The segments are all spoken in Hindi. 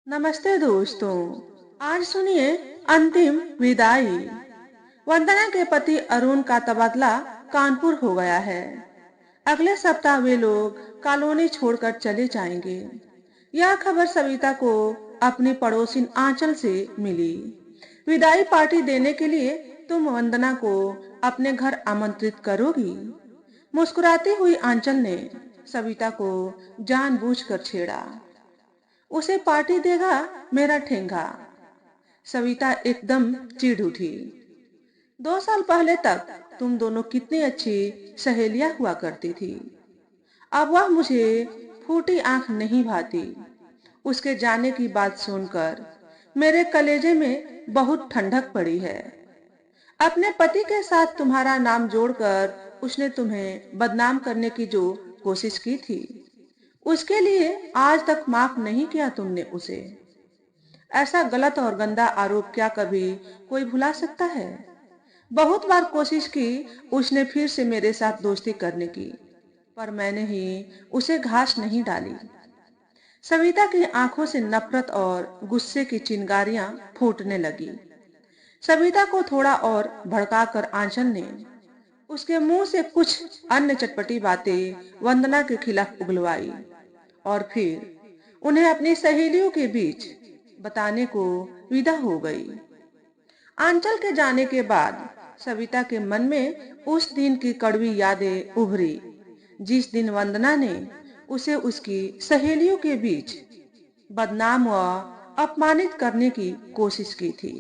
नमस्ते दोस्तों। आज सुनिए अंतिम विदाई। वंदना के पति अरुण का तबादला कानपुर हो गया है। अगले सप्ताह वे लोग कॉलोनी छोड़कर चले जाएंगे। यह खबर सविता को अपनी पड़ोसिन आंचल से मिली। विदाई पार्टी देने के लिए तुम वंदना को अपने घर आमंत्रित करोगी? मुस्कुराती हुई आंचल ने सविता को जानबूझकर छेड़ा। उसे पार्टी देगा मेरा ठेंगा। सविता एकदम चिढ़ उठी। 2 साल पहले तक तुम दोनों कितनी अच्छी सहेलियां हुआ करती थी। अब वह मुझे फूटी आंख नहीं भाती। उसके जाने की बात सुनकर मेरे कलेजे में बहुत ठंडक पड़ी है। अपने पति के साथ तुम्हारा नाम जोड़कर उसने तुम्हें बदनाम करने की जो कोशिश की थी, उसके लिए आज तक माफ नहीं किया तुमने उसे। ऐसा गलत और गंदा आरोप क्या कभी कोई भुला सकता है? बहुत बार कोशिश की उसने फिर से मेरे साथ दोस्ती करने की, पर मैंने ही उसे घास नहीं डाली। सविता की आंखों से नफरत और गुस्से की चिंगारियां फूटने लगी। सविता को थोड़ा और भड़काकर आंचल ने उसके मुंह से कुछ अन्य चटपटी बातें वंदना के खिलाफ उगलवाई और फिर उन्हें अपनी सहेलियों के बीच बताने को विदा हो गई। आंचल के जाने के बाद सविता के मन में उस दिन की कड़वी यादें उभरी, जिस दिन वंदना ने उसे उसकी सहेलियों के बीच बदनाम व अपमानित करने की कोशिश की थी।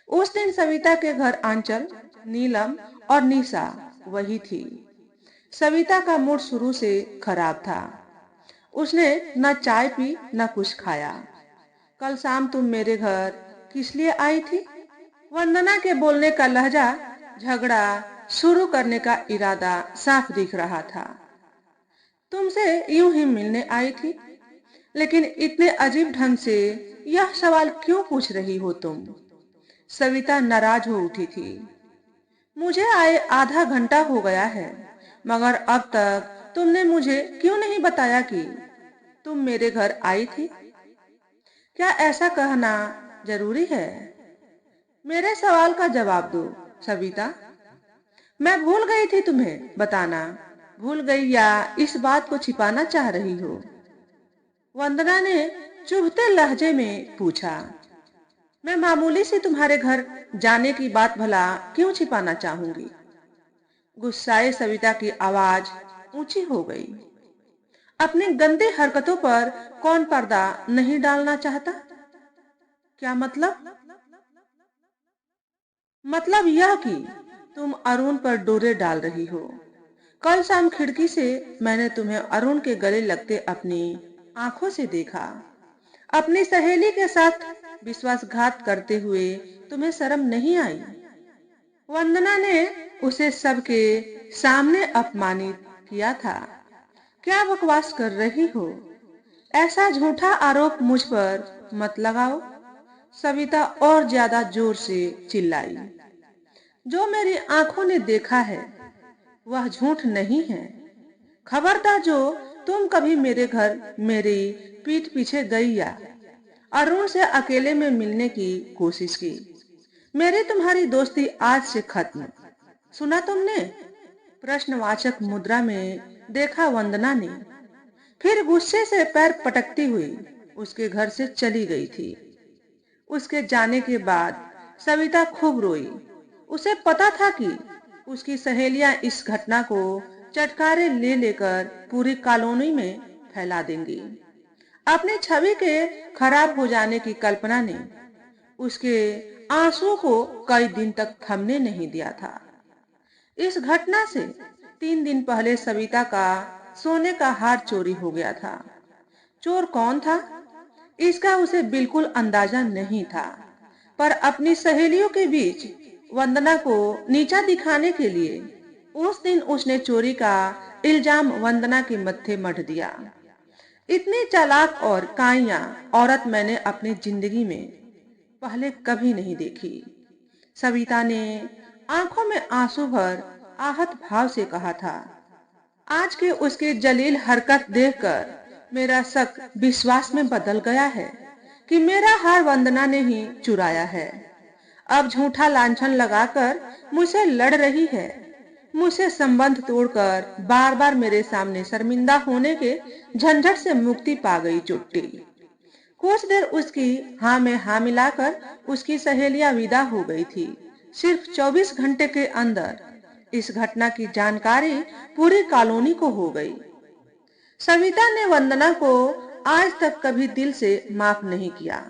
उस दिन सविता के घर आंचल, नीलम और निशा वही थी। सविता का मूड शुरू से खराब था। उसने न चाय पी न कुछ खाया। कल शाम तुम मेरे घर किस लिए आई थी? वंदना के बोलने का लहजा झगड़ा शुरू करने का इरादा साफ दिख रहा था। तुमसे यूं ही मिलने आई थी, लेकिन इतने अजीब ढंग से यह सवाल क्यों पूछ रही हो तुम? सविता नाराज हो उठी थी। मुझे आए आधा घंटा हो गया है, मगर अब तक तुमने मुझे क्यों नहीं बताया कि तुम मेरे घर आई थी? क्या ऐसा कहना जरूरी है? मेरे सवाल का जवाब दो सविता। मैं भूल गई थी तुम्हें बताना। भूल गई या इस बात को छिपाना चाह रही हो? वंदना ने चुभते लहजे में पूछा। मैं मामूली सी तुम्हारे घर जाने की बात भला क्यों छिपाना चाहूंगी? गुस्साए सविता की आवाज ऊंची हो गई। अपनी गंदी हरकतों पर कौन पर्दा नहीं डालना चाहता? क्या मतलब? मतलब यह कि तुम अरुण पर डोरे डाल रही हो। कल शाम खिड़की से मैंने तुम्हें अरुण के गले लगते अपनी आंखों से देखा। अपनी सहेली के साथ विश्वासघात करते हुए तुम्हें शर्म नहीं आई? वंदना ने उसे सबके सामने अपमानित किया था। क्या बकवास कर रही हो? ऐसा झूठा आरोप मुझ पर मत लगाओ। सविता और ज्यादा जोर से चिल्लाई। जो मेरी आंखों ने देखा है वह झूठ नहीं है। खबरदार जो तुम कभी मेरे घर मेरी पीठ पीछे गई या अरुण से अकेले में मिलने की कोशिश की, मेरी तुम्हारी दोस्ती आज से खत्म। सुना तुमने? प्रश्नवाचक मुद्रा में देखा वंदना ने। फिर गुस्से से पैर पटकती हुई उसके घर से चली गई थी। उसके जाने के बाद सविता खूब रोई। उसे पता था कि उसकी सहेलियां इस घटना को चटकारे ले लेकर पूरी कॉलोनी में फैला देंगी। अपनी छवि के खराब हो जाने की कल्पना ने उसके आंसुओं को कई दिन तक थमने नहीं दिया था। इस घटना से 3 दिन पहले सविता का सोने का हार चोरी हो गया था। चोर कौन था इसका उसे बिल्कुल अंदाजा नहीं था, पर अपनी सहेलियों के बीच वंदना को नीचा दिखाने के लिए उस दिन उसने चोरी का इल्जाम वंदना के मत्थे मढ़ दिया। इतनी चालाक और काइया औरत मैंने अपनी जिंदगी में पहले कभी नहीं देखी। सविता ने आंखों में आंसू भर आहत भाव से कहा था। आज के उसकी जलील हरकत देखकर मेरा शक विश्वास में बदल गया है कि मेरा हार वंदना ने ही चुराया है। अब झूठा लांछन लगाकर मुझसे लड़ रही है, मुझसे संबंध तोड़कर बार बार मेरे सामने शर्मिंदा होने के झंझट से मुक्ति पा गई चुट्टी। कुछ देर उसकी हाँ में हाँ मिलाकर उसकी सहेलियां विदा हो गई थी। सिर्फ 24 घंटे के अंदर इस घटना की जानकारी पूरी कॉलोनी को हो गई। सविता ने वंदना को आज तक कभी दिल से माफ नहीं किया।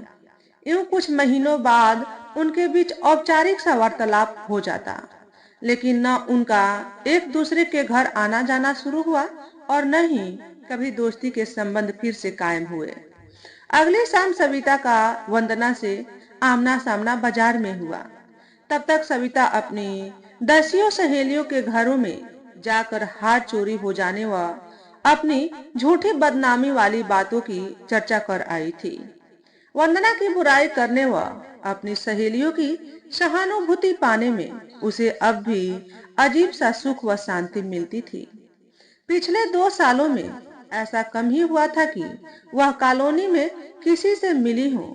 यूं कुछ महीनों बाद उनके बीच औपचारिक सा वार्तालाप हो जाता, लेकिन न उनका एक दूसरे के घर आना जाना शुरू हुआ और न ही कभी दोस्ती के संबंध फिर से कायम हुए। अगली शाम सविता का वंदना से आमना सामना बाजार में हुआ। तब तक सविता अपनी दसियों सहेलियों के घरों में जाकर हाथ चोरी हो जाने व अपनी झूठी बदनामी वाली बातों की चर्चा कर आई थी। वंदना की बुराई करने व अपनी सहेलियों की सहानुभूति पाने में उसे अब भी अजीब सा सुख व शांति मिलती थी। पिछले 2 सालों में ऐसा कम ही हुआ था कि वह कॉलोनी में किसी से मिली हो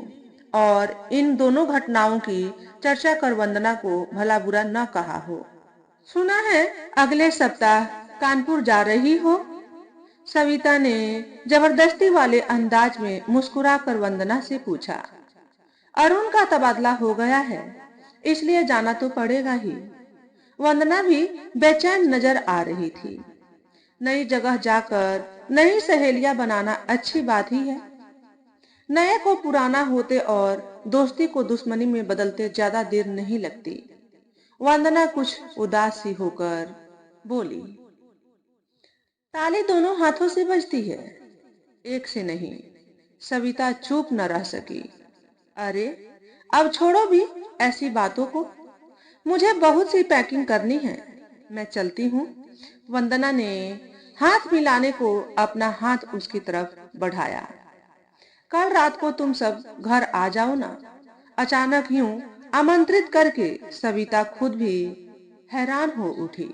और इन दोनों घटनाओं की चर्चा कर वंदना को भला बुरा न कहा हो। सुना है अगले सप्ताह कानपुर जा रही हो? सविता ने जबरदस्ती वाले अंदाज में मुस्कुराकर वंदना से पूछा। अरुण का तबादला हो गया है, इसलिए जाना तो पड़ेगा ही। वंदना भी बेचैन नजर आ रही थी। नई जगह जाकर नई सहेलियां बनाना अच्छी बात ही है। नए को पुराना होते और दोस्ती को दुश्मनी में बदलते ज्यादा देर नहीं लगती। वंदना कुछ उदास सी होकर बोली। ताली दोनों हाथों से बजती है, एक से नहीं। सविता चुप न रह सकी। अरे अब छोड़ो भी ऐसी बातों को, मुझे बहुत सी पैकिंग करनी है, मैं चलती हूँ। वंदना ने हाथ मिलाने को अपना हाथ उसकी तरफ बढ़ाया। कल रात को तुम सब घर आ जाओ ना। अचानक यूं आमंत्रित करके सविता खुद भी हैरान हो उठी।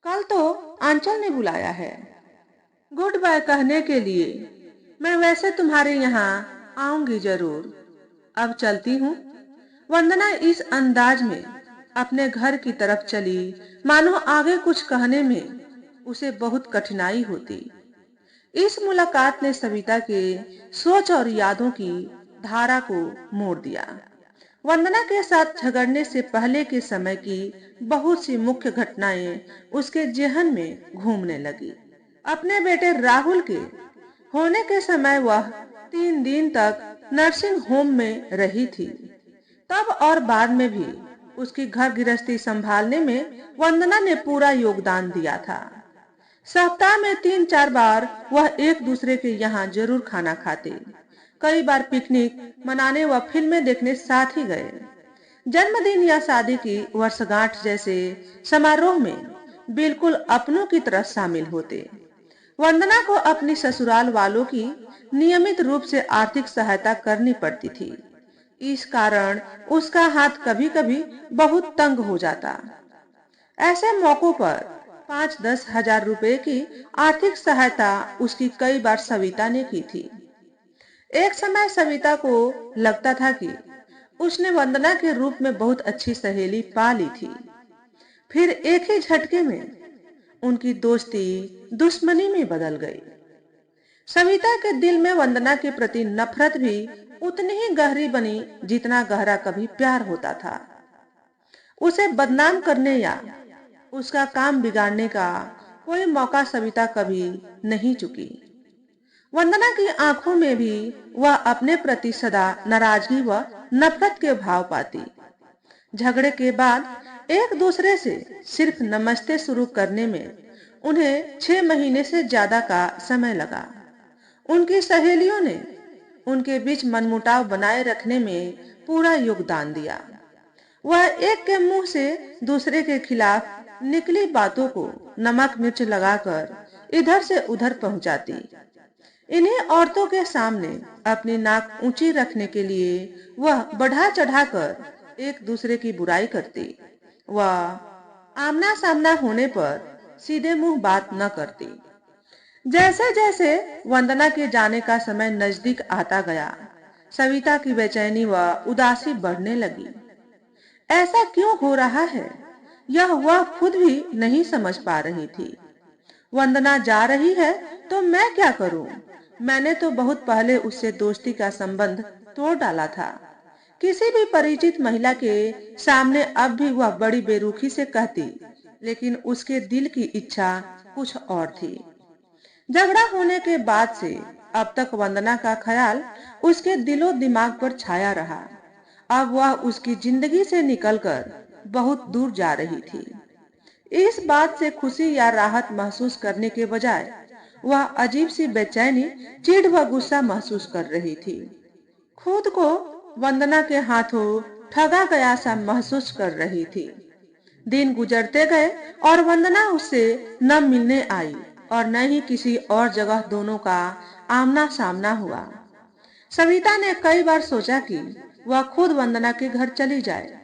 कल तो आंचल ने बुलाया है, गुड बाय कहने के लिए। मैं वैसे तुम्हारे यहाँ आऊंगी जरूर। अब चलती हूँ। वंदना इस अंदाज में अपने घर की तरफ चली मानो आगे कुछ कहने में उसे बहुत कठिनाई होती। इस मुलाकात ने सविता के सोच और यादों की धारा को मोड़ दिया। वंदना के साथ झगड़ने से पहले के समय की बहुत सी मुख्य घटनाएं उसके जेहन में घूमने लगी। अपने बेटे राहुल के होने के समय वह 3 दिन तक नर्सिंग होम में रही थी। तब और बाद में भी उसकी घर गृहस्थी संभालने में वंदना ने पूरा योगदान दिया था। सप्ताह में 3-4 बार वह एक दूसरे के यहाँ जरूर खाना खाते। कई बार पिकनिक मनाने व फिल्में देखने साथ ही गए। जन्मदिन या शादी की वर्षगांठ जैसे समारोह में बिल्कुल अपनों की तरह शामिल होते। वंदना को अपनी ससुराल वालों की नियमित रूप से आर्थिक सहायता करनी पड़ती थी। इस कारण उसका हाथ कभी-कभी बहुत तंग हो जाता। ऐसे मौकों पर 5-10 हजार रुपए की आर्थिक सहायता उसकी कई बार सविता ने की थी। एक समय सविता को लगता था कि उसने वंदना के रूप में बहुत अच्छी सहेली पा ली थी। फिर एक ही झटके में उनकी दोस्ती दुश्मनी में बदल गई। सविता के दिल में वंदना के प्रति नफरत भी उतनी ही गहरी बनी जितना गहरा कभी प्यार होता था। उसे बदनाम करने या उसका काम बिगाड़ने का कोई मौका सविता कभी नहीं चुकी। वंदना की आंखों में भी वह अपने प्रति सदा नाराजगी व नफरत के भाव पाती। झगड़े के बाद एक दूसरे से सिर्फ नमस्ते शुरू करने में उन्हें 6 महीने से ज्यादा का समय लगा। उनकी सहेलियों ने उनके बीच मनमुटाव बनाए रखने में पूरा योगदान दिया। वह एक के मुंह से दूसरे के खिलाफ निकली बातों को नमक मिर्च लगाकर इधर से उधर पहुंचाती। इन्हीं औरतों के सामने अपनी नाक ऊंची रखने के लिए वह बढ़ा चढ़ाकर एक दूसरे की बुराई करती। वह आमना सामना होने पर सीधे मुंह बात न करती। जैसे जैसे वंदना के जाने का समय नजदीक आता गया, सविता की बेचैनी व उदासी बढ़ने लगी। ऐसा क्यों हो रहा है, यह वह खुद भी नहीं समझ पा रही थी। वंदना जा रही है तो मैं क्या करूं? मैंने तो बहुत पहले उससे दोस्ती का संबंध तोड़ डाला था। किसी भी परिचित महिला के सामने अब भी वह बड़ी बेरुखी से कहती, लेकिन उसके दिल की इच्छा कुछ और थी। झगड़ा होने के बाद से अब तक वंदना का ख्याल उसके दिलो दिमाग पर छाया रहा। अब वह उसकी जिंदगी से निकलकर बहुत दूर जा रही थी। इस बात से खुशी या राहत महसूस करने के बजाय वह अजीब सी बेचैनी, चिढ़ व गुस्सा महसूस कर रही थी। खुद को वंदना के हाथों ठगा गया सा महसूस कर रही थी। दिन गुजरते गए और वंदना उससे न मिलने आई और न ही किसी और जगह दोनों का आमना सामना हुआ। सविता ने कई बार सोचा कि वह खुद वंदना के घर चली जाए,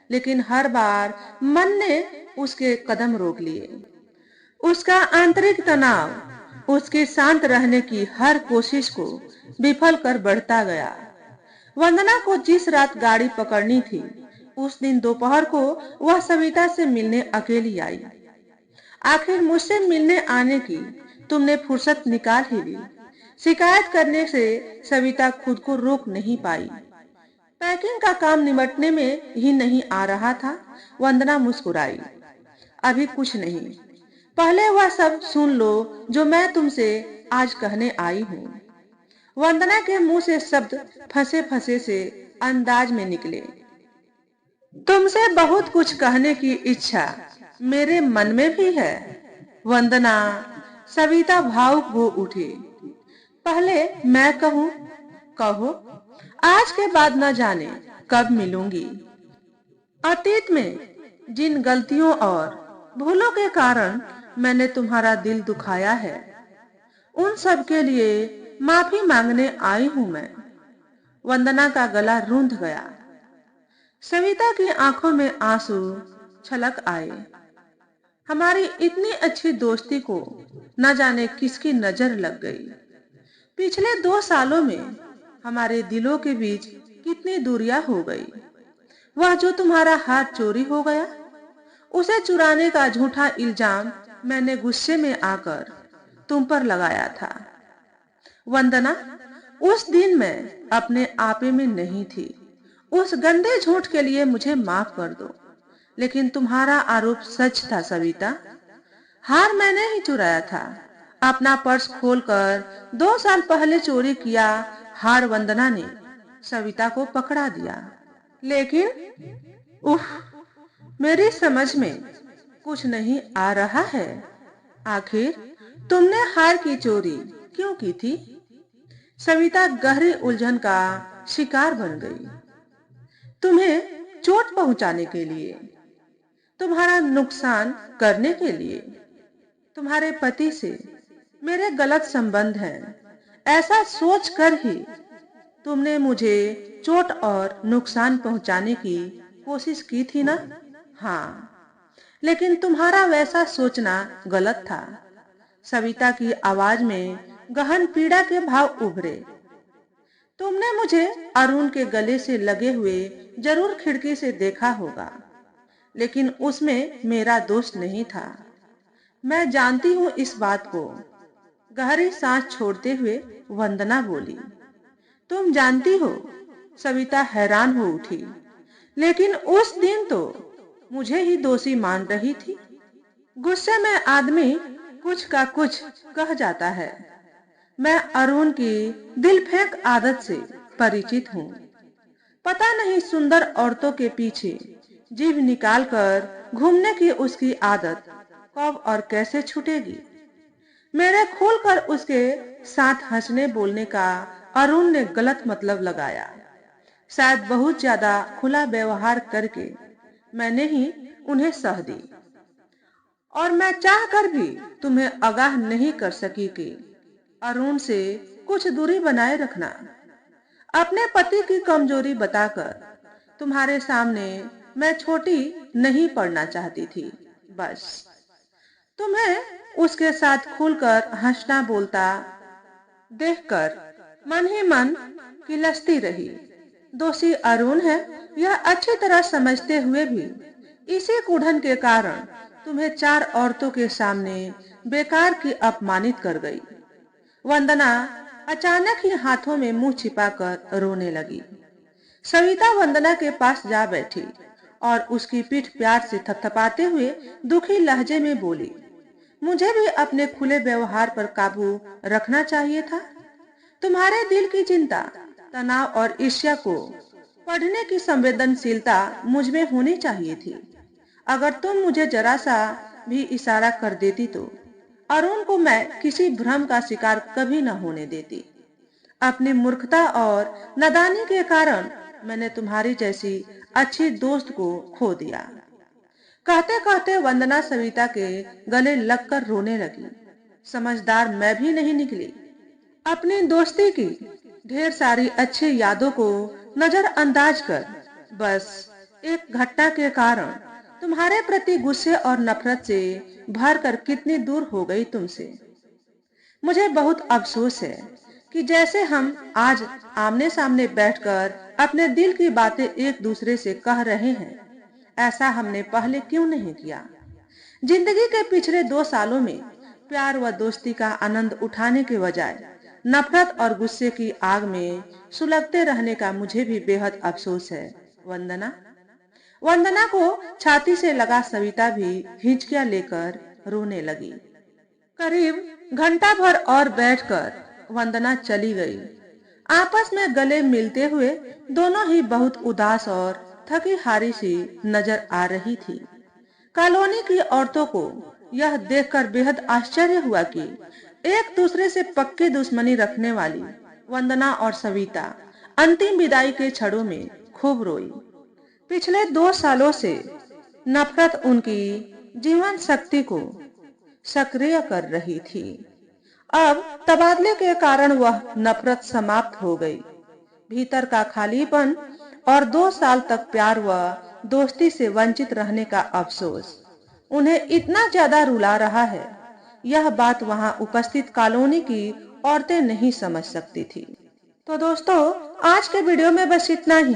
लेकिन हर बार मन ने उसके कदम रोक लिए। उसका आंतरिक तनाव उसके शांत रहने की हर कोशिश को विफल कर बढ़ता गया। वंदना को जिस रात गाड़ी पकड़नी थी, उस दिन दोपहर को वह सविता से मिलने अकेली आई। आखिर मुझसे मिलने आने की तुमने फुर्सत निकाल ही ली। शिकायत करने से सविता खुद को रोक नहीं पाई। पैकिंग का काम निपटने में ही नहीं आ रहा था। वंदना मुस्कुराई। अभी कुछ नहीं, पहले वह सब सुन लो जो मैं तुमसे आज कहने आई हूँ। वंदना के मुंह से शब्द फंसे फंसे से अंदाज में निकले। तुमसे बहुत कुछ कहने की इच्छा मेरे मन में भी है। वंदना, सविता भावुक हो उठी। पहले मैं कहूँ? कहो। आज के बाद न जाने कब मिलूंगी। अतीत में जिन गलतियों और भूलों के कारण मैंने तुम्हारा दिल दुखाया है, उन सब के लिए माफी मांगने आई हूं मैं। वंदना का गला रूंध गया। सविता की आंखों में आंसू छलक आए। हमारी इतनी अच्छी दोस्ती को न जाने किसकी नजर लग गई। पिछले 2 सालों में हमारे दिलों के बीच कितनी दूरियां हो गई। वह जो तुम्हारा हाथ चोरी हो गया, उसे चुराने का झूठा इल्जाम मैंने गुस्से में आकर तुम पर लगाया था। वंदना, उस दिन मैं अपने आपे में नहीं थी। उस गंदे झूठ के लिए मुझे माफ कर दो। लेकिन तुम्हारा आरोप सच था सविता। हार मैंने ही चुराया था। अपना पर्स खोलकर 2 साल पहले चोरी किया हार वंदना ने सविता को पकड़ा दिया। लेकिन उफ, मेरी समझ में कुछ नहीं आ रहा है। आखिर तुमने हार की चोरी क्यों की थी? सविता गहरी उलझन का शिकार बन गई। तुम्हें चोट पहुंचाने के लिए, तुम्हारा नुकसान करने के लिए। तुम्हारे पति से मेरे गलत संबंध हैं, ऐसा सोच कर ही तुमने मुझे चोट और नुकसान पहुंचाने की कोशिश की थी ना? हाँ, लेकिन तुम्हारा वैसा सोचना गलत था। सविता की आवाज में गहन पीड़ा के भाव उभरे। तुमने मुझे अरुण के गले से लगे हुए जरूर खिड़की से देखा होगा, लेकिन उसमें मेरा दोष नहीं था। मैं जानती हूँ इस बात को। गहरी सांस छोड़ते हुए वंदना बोली। तुम जानती हो? सविता हैरान हो उठी। लेकिन उस दिन तो मुझे ही दोषी मान रही थी। गुस्से में आदमी कुछ का कुछ कह जाता है। मैं अरुण की दिल फेंक आदत से परिचित हूँ। पता नहीं सुंदर औरतों के पीछे जीभ निकालकर घूमने की उसकी आदत कब और कैसे छूटेगी। मेरे खुलकर उसके साथ हंसने बोलने का अरुण ने गलत मतलब लगाया। शायद बहुत ज्यादा खुला व्यवहार करके मैंने ही उन्हें सह दी। और मैं चाहकर भी तुम्हें आगाह नहीं कर सकी कि अरुण से कुछ दूरी बनाए रखना। अपने पति की कमजोरी बताकर तुम्हारे सामने मैं छोटी नहीं पड़ना चाहती थी। बस तुम्हें उसके साथ खुलकर हंसना बोलता देखकर मन ही मन किलसती रही। दोषी अरुण है, यह अच्छी तरह समझते हुए भी इसी कुढ़न के कारण तुम्हें 4 औरतों के सामने बेकार की अपमानित कर गई। वंदना अचानक ही हाथों में मुंह छिपाकर रोने लगी। सविता वंदना के पास जा बैठी और उसकी पीठ प्यार से थपथपाते हुए दुखी लहजे में बोली, मुझे भी अपने खुले व्यवहार पर काबू रखना चाहिए था। तुम्हारे दिल की चिंता, तनाव और ईर्ष्या को पढ़ने की संवेदनशीलता मुझ में होनी चाहिए थी। अगर तुम मुझे जरा सा भी इशारा कर देती तो अरुण को मैं किसी भ्रम का शिकार कभी न होने देती। अपनी मूर्खता और नादानी के कारण मैंने तुम्हारी जैसी अच्छी दोस्त को खो दिया। कहते कहते वंदना सविता के गले लगकर रोने लगी। समझदार मैं भी नहीं निकली। अपनी दोस्ती की ढेर सारी अच्छी यादों को नजरअंदाज कर बस एक घटना के कारण तुम्हारे प्रति गुस्से और नफरत से भरकर कितनी दूर हो गई तुमसे। मुझे बहुत अफसोस है कि जैसे हम आज आमने सामने बैठकर अपने दिल की बातें एक दूसरे से कह रहे हैं, ऐसा हमने पहले क्यों नहीं किया। जिंदगी के पिछले 2 सालों में प्यार व दोस्ती का आनंद उठाने के बजाय नफरत और गुस्से की आग में सुलगते रहने का मुझे भी बेहद अफसोस है। वंदना वंदना को छाती से लगा सविता भी हिचकियां लेकर रोने लगी। करीब घंटा भर और बैठकर वंदना चली गई। आपस में गले मिलते हुए दोनों ही बहुत उदास और थकी हारी सी नजर आ रही थी। कॉलोनी की औरतों को यह देखकर बेहद आश्चर्य हुआ कि एक दूसरे से पक्की दुश्मनी रखने वाली वंदना और सविता अंतिम विदाई के क्षणों में खूब रोई। पिछले 2 सालों से नफरत उनकी जीवन शक्ति को सक्रिय कर रही थी। अब तबादले के कारण वह नफरत समाप्त हो गई। भीतर का खालीपन और 2 साल तक प्यार व दोस्ती से वंचित रहने का अफसोस उन्हें इतना ज्यादा रुला रहा है, यह बात वहां उपस्थित कॉलोनी की औरतें नहीं समझ सकती थी। तो दोस्तों, आज के वीडियो में बस इतना ही।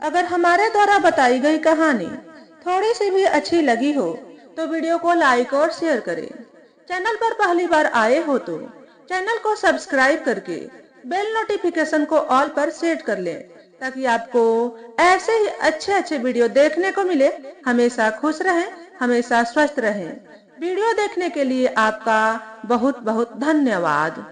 अगर हमारे द्वारा बताई गई कहानी थोड़ी सी भी अच्छी लगी हो तो वीडियो को लाइक और शेयर करें। चैनल पर पहली बार आए हो तो चैनल को सब्सक्राइब करके बेल नोटिफिकेशन को ऑल पर सेट कर लें, ताकि आपको ऐसे ही अच्छे अच्छे वीडियो देखने को मिले। हमेशा खुश रहें, हमेशा स्वस्थ रहें। वीडियो देखने के लिए आपका बहुत बहुत धन्यवाद।